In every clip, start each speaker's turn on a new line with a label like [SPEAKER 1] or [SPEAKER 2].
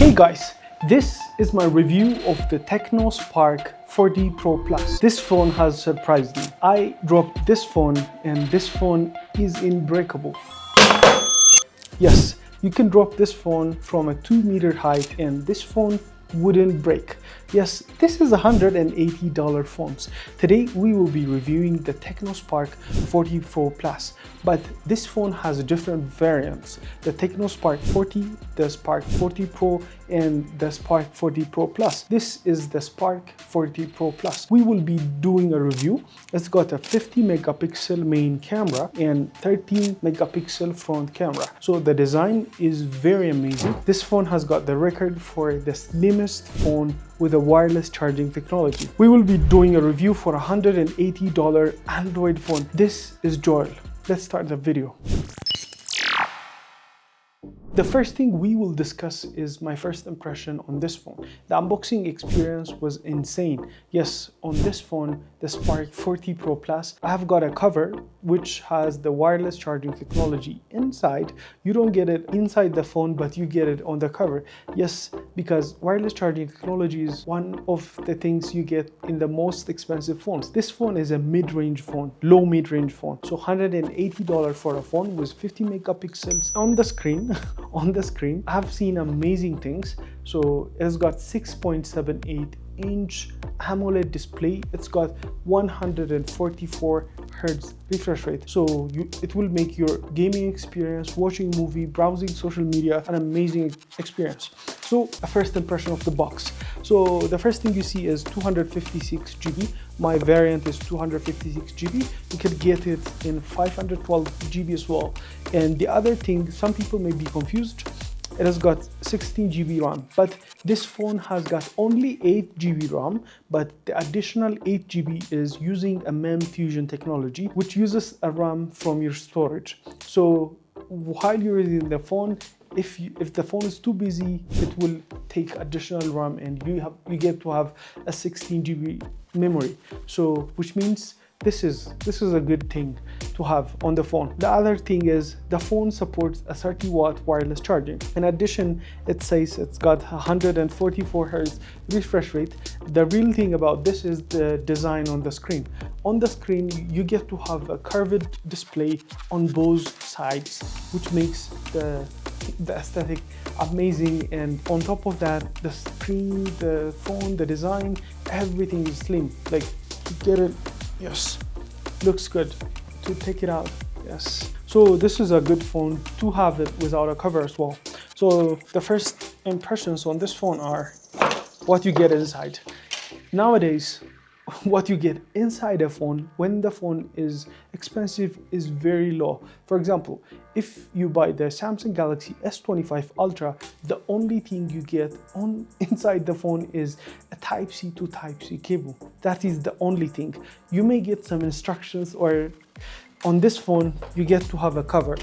[SPEAKER 1] Hey guys, this is my review of the Tecno Spark 40 Pro Plus. This phone has surprised me. I dropped this phone and this phone is unbreakable. Yes, you can drop this phone from a 2-meter height and this phone wouldn't break. Yes, this is $180 phones. Today we will be reviewing the Tecno Spark 40 Pro Plus, but this phone has different variants. The Tecno Spark 40, the Spark 40 Pro, and the Spark 40 Pro Plus. This is the Spark 40 Pro Plus. We will be doing a review. It's got a 50 megapixel main camera and 13 megapixel front camera. So the design is very amazing. This phone has got the record for the slimmest phone with a wireless charging technology. We will be doing a review for $180 Android phone. This is Joel. Let's start the video. The first thing we will discuss is my first impression on this phone. The unboxing experience was insane. Yes, on this phone, the Spark 40 Pro Plus, I have got a cover which has the wireless charging technology inside. You don't get it inside the phone, but you get it on the cover. Yes, because wireless charging technology is one of the things you get in the most expensive phones. This phone is a mid-range phone, low mid-range phone. So $180 for a phone with 50 megapixels on the screen. I've seen amazing things. So it's got 6.78-inch AMOLED display. It's got 144 Hz refresh rate. So it will make your gaming experience, watching movie, browsing social media, an amazing experience. So a first impression of the box. So the first thing you see is 256 GB. My variant is 256 GB. You can get it in 512 GB as well. And the other thing, some people may be confused, it has got 16 GB RAM, but this phone has got only 8 GB RAM, but the additional 8 GB is using a MEM fusion technology, which uses a RAM from your storage. So while you're using the phone, if the phone is too busy, it will take additional RAM and you get to have a 16 GB memory. So which means this is a good thing to have on the phone. The other thing is the phone supports a 30-watt wireless charging. In addition, it says it's got 144 Hz refresh rate. The real thing about this is the design on the screen. On the screen, you get to have a curved display on both sides, which makes the aesthetic amazing. And on top of that, the screen, the phone, the design, everything is slim. Like, you get it. Yes, looks good. To take it out, yes. So this is a good phone to have it without a cover as well. So the first impressions on this phone are what you get inside. Nowadays, what you get inside a phone when the phone is expensive is very low. For example, if you buy the Samsung Galaxy S25 Ultra, the only thing you get inside the phone is a Type-C to Type-C cable. That is the only thing. You may get some instructions, or on this phone, you get to have a cover.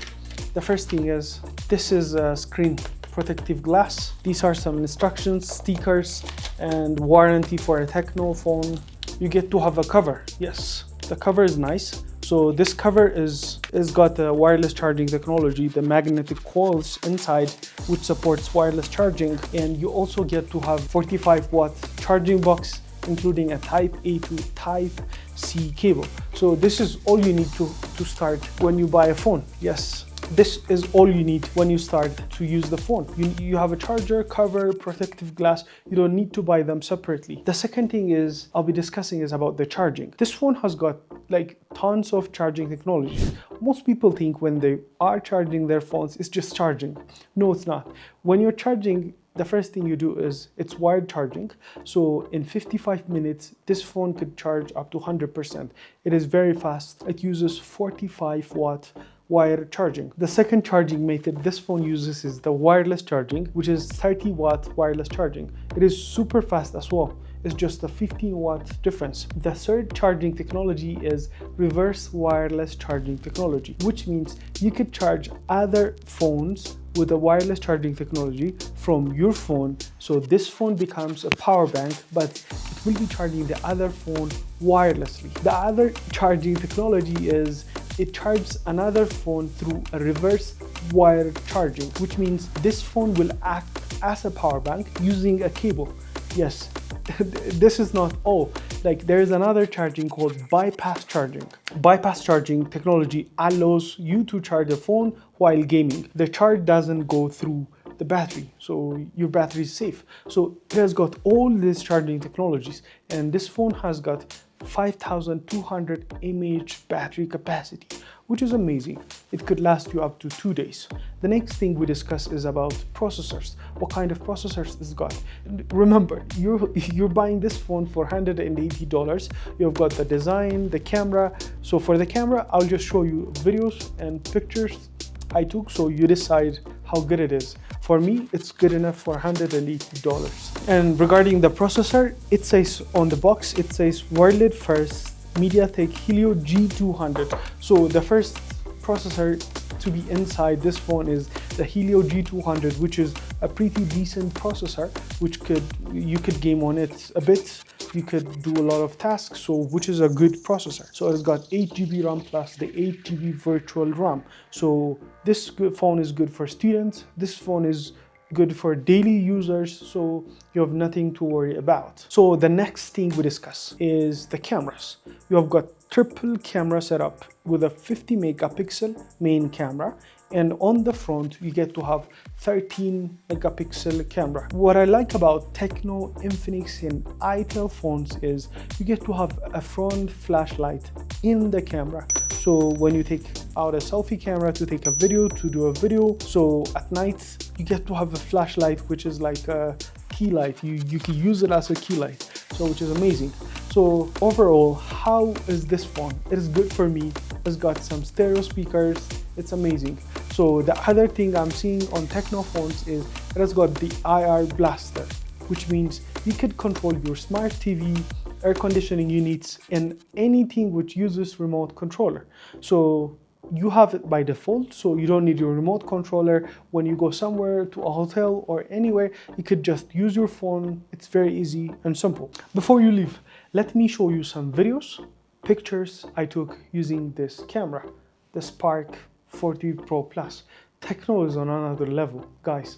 [SPEAKER 1] The first thing is, this is a screen protective glass. These are some instructions, stickers, and warranty for a Tecno phone. You get to have a cover. Yes, the cover is nice. So this cover is got the wireless charging technology, the magnetic coils inside, which supports wireless charging. And you also get to have 45-watt charging box, including a Type-A to Type-C cable. So this is all you need to start when you buy a phone. Yes, this is all you need when you start to use the phone. You have a charger, cover, protective glass. You don't need to buy them separately. The second thing I'll be discussing is about the charging. This phone has got like tons of charging technologies. Most people think when they are charging their phones, it's just charging. No, it's not. When you're charging, the first thing you do is it's wired charging. So in 55 minutes, this phone could charge up to 100%. It is very fast. It uses 45-watt wired charging. The second charging method this phone uses is the wireless charging, which is 30-watt wireless charging. It is super fast as well. It's just a 15-watt difference. The third charging technology is reverse wireless charging technology, which means you could charge other phones with a wireless charging technology from your phone. So this phone becomes a power bank, but it will be charging the other phone wirelessly. The other charging technology is it charges another phone through a reverse wired charging, which means this phone will act as a power bank using a cable. Yes, this is not all. Like, there is another charging called bypass charging. Bypass charging technology allows you to charge a phone while gaming. The charge doesn't go through the battery, so your battery is safe. So it has got all these charging technologies, and this phone has got 5200 mAh battery capacity, which is amazing. It could last you up to 2 days. The next thing we discuss is about processors. What kind of processors it's got. And remember, you're buying this phone for $180. You've got the design, the camera. So for the camera, I'll just show you videos and pictures I took, so you decide how good it is. For me, it's good enough for $180. And regarding the processor, it says on the box, it says world first MediaTek Helio G200. So the first processor to be inside this phone is the Helio G200, which is a pretty decent processor, which you could game on it a bit. You could do a lot of tasks, so which is a good processor. So it's got 8 GB RAM plus the 8 GB virtual RAM. So this phone is good for students. This phone is good for daily users, so you have nothing to worry about. So the next thing we discuss is the cameras. You have got triple camera setup with a 50 megapixel main camera, and on the front you get to have 13 megapixel camera. What I like about Tecno, Infinix and itel phones is you get to have a front flashlight in the camera. So when you take out a selfie camera to take a video, to do a video, so at night you get to have a flashlight, which is like a key light. You can use it as a key light, so which is amazing. So overall, how is this phone? It is good for me. It's got some stereo speakers. It's amazing. So the other thing I'm seeing on Tecno phones is it has got the IR blaster, which means you could control your smart TV, air conditioning units, and anything which uses remote controller. So you have it by default, so you don't need your remote controller. When you go somewhere to a hotel or anywhere, you could just use your phone. It's very easy and simple. Before you leave, let me show you some videos, pictures I took using this camera, the Spark 40 Pro Plus. Tecno is on another level, guys.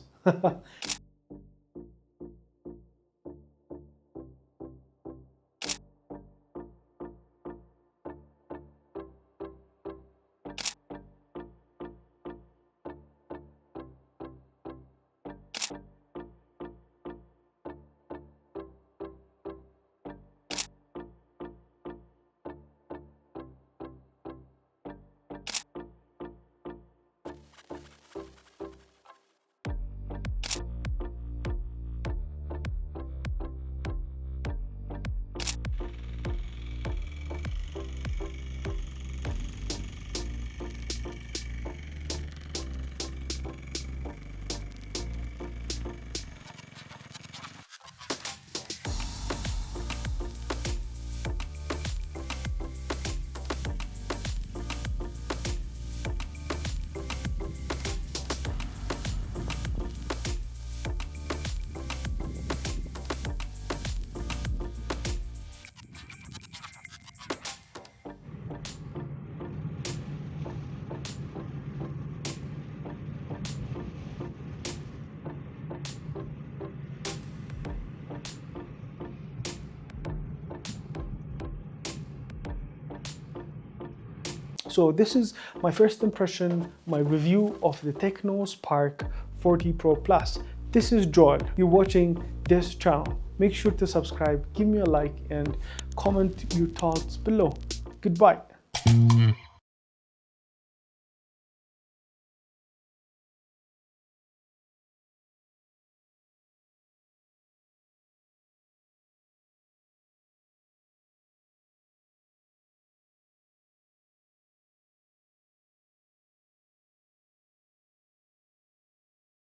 [SPEAKER 1] So this is my first impression, my review of the Tecno Spark 40 Pro Plus. This is Joel. You're watching this channel. Make sure to subscribe, give me a like, and comment your thoughts below. Goodbye.